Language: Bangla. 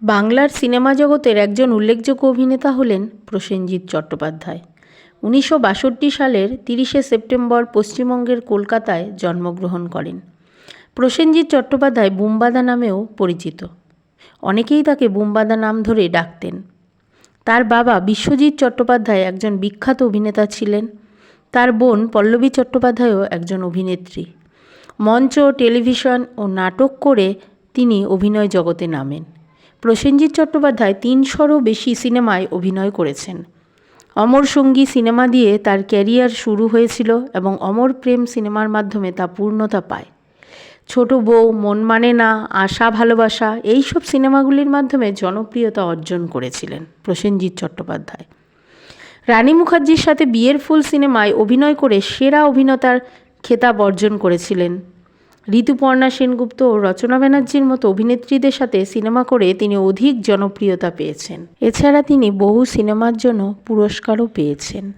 বাংলার সিনেমা জগতের একজন উল্লেখযোগ্য অভিনেতা হলেন প্রসেনজিৎ চট্টোপাধ্যায়। 1962 সালের 30শে সেপ্টেম্বর পশ্চিমবঙ্গের কলকাতায় জন্মগ্রহণ করেন। প্রসেনজিৎ চট্টোপাধ্যায় বুম্বাদা নামেও পরিচিত। অনেকেই তাকে বুম্বাদা নাম ধরে ডাকতেন। তার বাবা বিশ্বজিৎ চট্টোপাধ্যায় একজন বিখ্যাত অভিনেতা ছিলেন। তার বোন পল্লবী চট্টোপাধ্যায়ও একজন অভিনেত্রী। মঞ্চ, টেলিভিশন ও নাটক করে তিনি অভিনয় জগতে নামেন। প্রসেনজিৎ চট্টোপাধ্যায় 300রও বেশি সিনেমায় অভিনয় করেছেন। অমর সঙ্গী সিনেমা দিয়ে তার ক্যারিয়ার শুরু হয়েছিল এবং অমর প্রেম সিনেমার মাধ্যমে তা পূর্ণতা পায়। ছোট বউ, মন মানে না, আশা ভালোবাসা এইসব সিনেমাগুলির মাধ্যমে জনপ্রিয়তা অর্জন করেছিলেন প্রসেনজিৎ চট্টোপাধ্যায়। রানী মুখার্জির সাথে বিয়ের ফুল সিনেমায় অভিনয় করে সেরা অভিনেতার খেতাব অর্জন করেছিলেন। ঋতুপর্ণা সেনগুপ্ত ও রচনা ব্যানার্জির মতো অভিনেত্রীদের সাথে সিনেমা করে তিনি অধিক জনপ্রিয়তা পেয়েছেন। এছাড়া তিনি বহু সিনেমার জন্য পুরস্কারও পেয়েছেন।